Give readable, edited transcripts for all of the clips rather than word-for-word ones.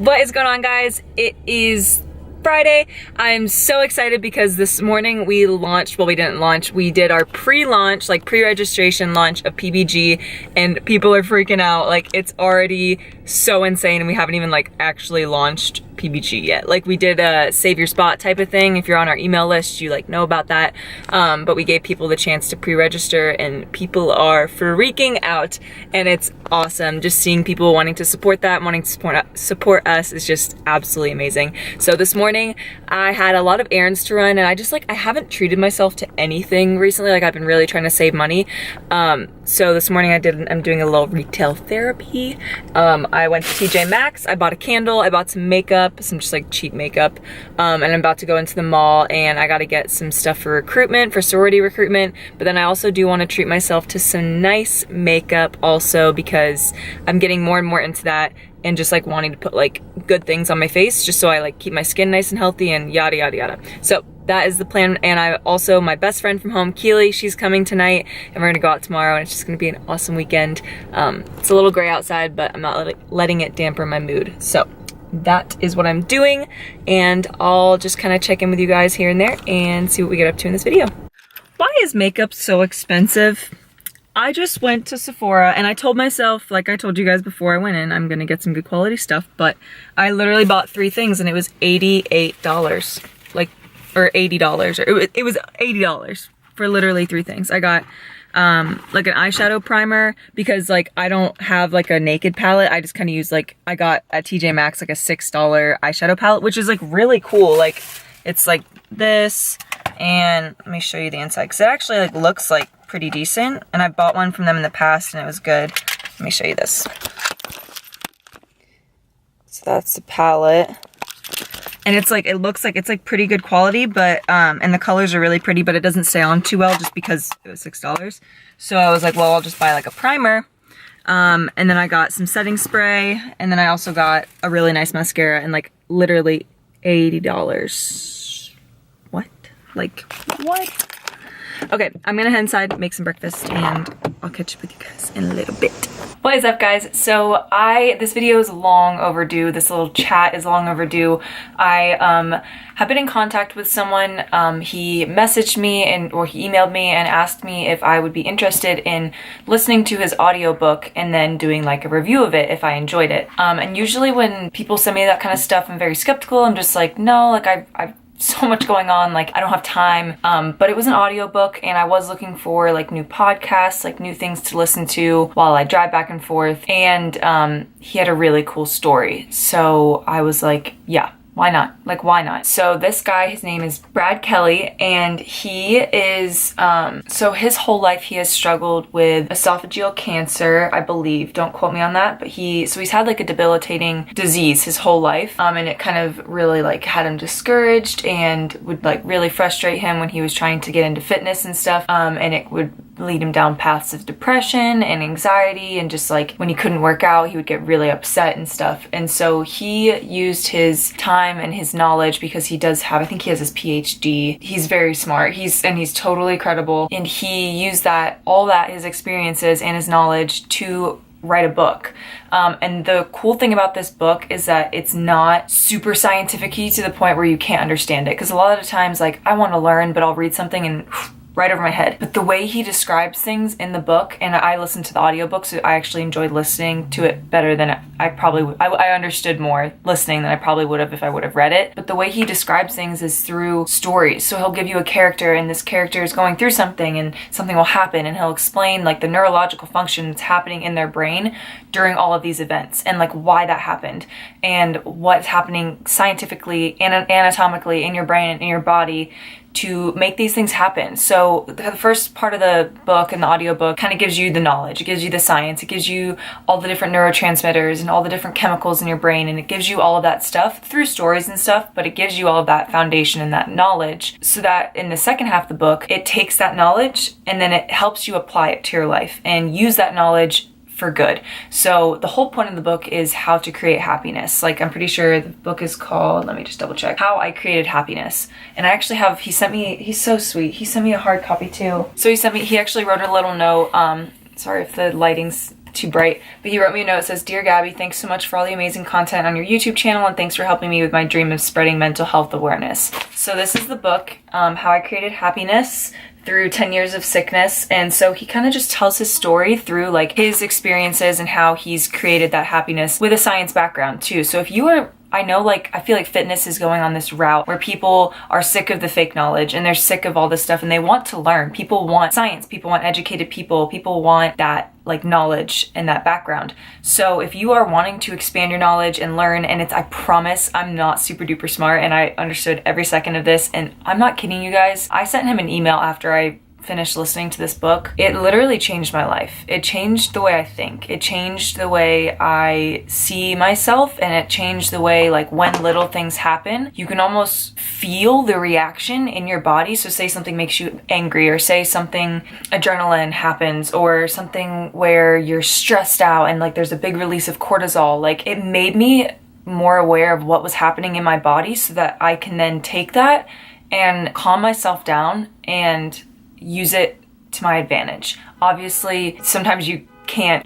What is going on, guys? It is Friday. I'm so excited because this morning we launched, well, we didn't launch, we did our pre-launch, like pre-registration launch of PBG, and people are freaking out. Like, it's already so insane and we haven't even like actually launched PBG yet. Like, we did a save your spot type of thing. If you're on our email list, you like know about that. But we gave people the chance to pre-register and people are freaking out, and it's awesome. Just seeing people wanting to support that, wanting to support us is just absolutely amazing. So this morning I had a lot of errands to run, and I haven't treated myself to anything recently. Like, I've been really trying to save money. So this morning I'm doing a little retail therapy. I went to TJ Maxx, I bought a candle, I bought some makeup, some just like cheap makeup, and I'm about to go into the mall and I gotta get some stuff for recruitment, for sorority recruitment, but then I also do want to treat myself to some nice makeup also, because I'm getting more and more into that and just like wanting to put like good things on my face just so I like keep my skin nice and healthy and yada yada yada. So that is the plan. And I also, my best friend from home, Keely, she's coming tonight and we're gonna go out tomorrow, and it's just gonna be an awesome weekend. It's a little gray outside, but I'm not letting it dampen my mood. So that is what I'm doing, and I'll just kind of check in with you guys here and there and see what we get up to in this video. Why is makeup so expensive? I just went to Sephora and I told myself, like I told you guys before I went in, I'm gonna get some good quality stuff, but I literally bought 3 things and it was $88. Like, or $80, or it was $80 for literally 3 things. I got like an eyeshadow primer because like I don't have like a naked palette. I just kind of use like, I got at TJ Maxx like a $6 eyeshadow palette, which is like really cool. Like, it's like this, and let me show you the inside because it actually like looks like pretty decent, and I bought one from them in the past and it was good. Let me show you this. So that's the palette, and it's like, it looks like it's like pretty good quality, but and the colors are really pretty, but it doesn't stay on too well just because it was $6. So I was like, well, I'll just buy like a primer. And then I got some setting spray, and then I also got a really nice mascara, and like literally $80. What? Like, what? Okay, I'm gonna head inside, make some breakfast, and I'll catch up with you guys in a little bit. What is up, guys? So this video is long overdue. This little chat is long overdue. I have been in contact with someone. He messaged me or he emailed me and asked me if I would be interested in listening to his audiobook and then doing like a review of it if I enjoyed it. And usually when people send me that kind of stuff, I'm very skeptical. I'm just like, no, like I've so much going on, like I don't have time. But it was an audiobook, and I was looking for like new podcasts, like new things to listen to while I drive back and forth, and he had a really cool story, so I was like, yeah, why not? Like, why not? So this guy, his name is Brad Kelly, and he is, so his whole life he has struggled with esophageal cancer, I believe. Don't quote me on that, but he's had like a debilitating disease his whole life, and it kind of really like had him discouraged and would like really frustrate him when he was trying to get into fitness and stuff, and it would lead him down paths of depression and anxiety, and just like when he couldn't work out, he would get really upset and stuff. And so he used his time and his knowledge, because he does have, I think he has his PhD. He's very smart. He's totally credible, and he used his experiences and his knowledge to write a book. And the cool thing about this book is that it's not super scientific-y to the point where you can't understand it. Because a lot of the times, like, I want to learn, but I'll read something and right over my head. But the way he describes things in the book, and I listened to the audiobook, so I actually enjoyed listening to it better than I probably would. I understood more listening than I probably would have if I would have read it. But the way he describes things is through stories. So he'll give you a character, and this character is going through something, and something will happen, and he'll explain like the neurological function that's happening in their brain during all of these events, and like why that happened, and what's happening scientifically and anatomically in your brain and in your body to make these things happen. So the first part of the book and the audiobook kind of gives you the knowledge, it gives you the science, it gives you all the different neurotransmitters and all the different chemicals in your brain, and it gives you all of that stuff through stories and stuff, but it gives you all of that foundation and that knowledge, so that in the second half of the book, it takes that knowledge and then it helps you apply it to your life and use that knowledge for good. So the whole point of the book is how to create happiness. Like, I'm pretty sure the book is called, let me just double check, How I Created Happiness. And I actually have, he's so sweet. He sent me a hard copy too. So he actually wrote a little note, sorry if the lighting's too bright, but he wrote me a note that says, "Dear Gabby, thanks so much for all the amazing content on your YouTube channel, and thanks for helping me with my dream of spreading mental health awareness." So this is the book, How I Created Happiness Through 10 Years of Sickness. And so he kind of just tells his story through like his experiences and how he's created that happiness with a science background too. So if you are, I know, like, I feel like fitness is going on this route where people are sick of the fake knowledge and they're sick of all this stuff and they want to learn. People want science, people want educated people want that like knowledge and that background. So if you are wanting to expand your knowledge and learn, and I promise I'm not super duper smart and I understood every second of this, and I'm not kidding you guys. I sent him an email after I finished listening to this book. It literally changed my life. It changed the way I think. It changed the way I see myself, and it changed the way, like, when little things happen, you can almost feel the reaction in your body. So say something makes you angry, or say something, adrenaline happens, or something where you're stressed out and like there's a big release of cortisol. Like, it made me more aware of what was happening in my body so that I can then take that and calm myself down and use it to my advantage. Obviously, sometimes you can't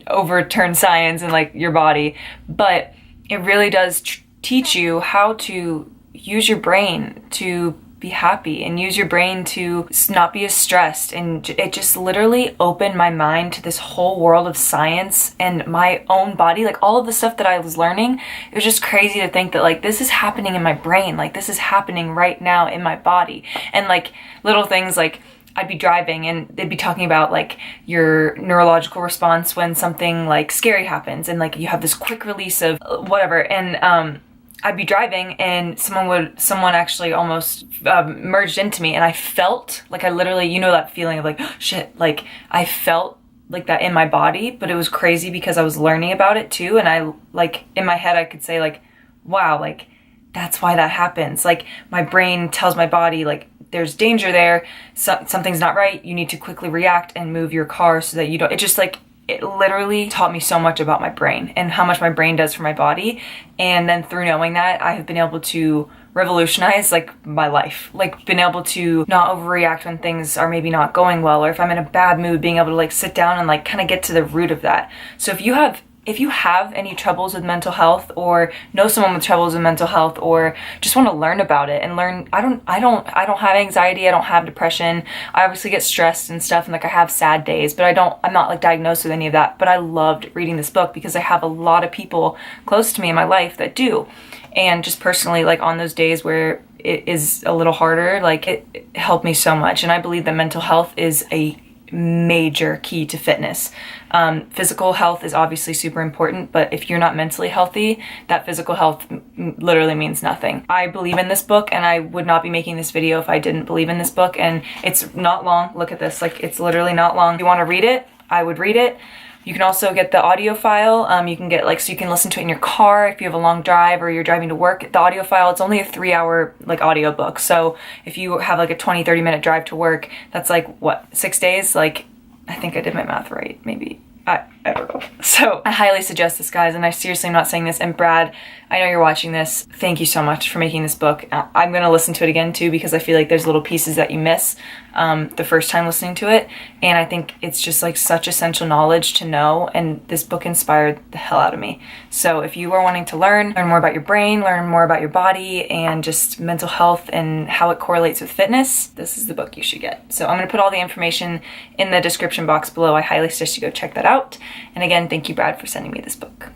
overturn science and like your body, but it really does teach you how to use your brain to be happy and use your brain to not be as stressed. And it just literally opened my mind to this whole world of science and my own body. Like, all of the stuff that I was learning, it was just crazy to think that like this is happening in my brain, like this is happening right now in my body. And like little things, like I'd be driving and they'd be talking about like your neurological response when something like scary happens, and like you have this quick release of whatever. And I'd be driving and someone actually almost merged into me, and I felt like, I literally, you know, that feeling of like, oh, shit, like I felt like that in my body. But it was crazy because I was learning about it too, and I, like, in my head I could say like, wow, like that's why that happens. Like, my brain tells my body like there's danger there, something's not right, you need to quickly react and move your car so that you don't. It just like, it literally taught me so much about my brain and how much my brain does for my body. And then through knowing that, I have been able to revolutionize like my life, like been able to not overreact when things are maybe not going well, or if I'm in a bad mood, being able to like sit down and like kind of get to the root of that. So if you have any troubles with mental health, or know someone with troubles with mental health, or just want to learn about it and learn, I don't have anxiety, I don't have depression. I obviously get stressed and stuff, and like I have sad days, but I'm not like diagnosed with any of that. But I loved reading this book because I have a lot of people close to me in my life that do. And just personally, like on those days where it is a little harder, like it helped me so much. And I believe that mental health is a major key to fitness. Physical health is obviously super important, but if you're not mentally healthy, that physical health literally means nothing. I believe in this book, and I would not be making this video if I didn't believe in this book. And it's not long. Look at this, like it's literally not long. If you want to read it, I would read it. You can also get the audio file. You can get like, so you can listen to it in your car if you have a long drive or you're driving to work. The audio file, it's only a 3-hour like audio book. So if you have like a 20-30 minute drive to work, that's like what, 6 days? Like, I think I did my math right, maybe. I don't know. So I highly suggest this, guys, and I seriously am not saying this. And Brad, I know you're watching this. Thank you so much for making this book. I'm going to listen to it again too, because I feel like there's little pieces that you miss the first time listening to it. And I think it's just like such essential knowledge to know. And this book inspired the hell out of me. So if you are wanting to learn more about your brain, learn more about your body, and just mental health and how it correlates with fitness, this is the book you should get. So I'm going to put all the information in the description box below. I highly suggest you go check that out. And again, thank you, Brad, for sending me this book.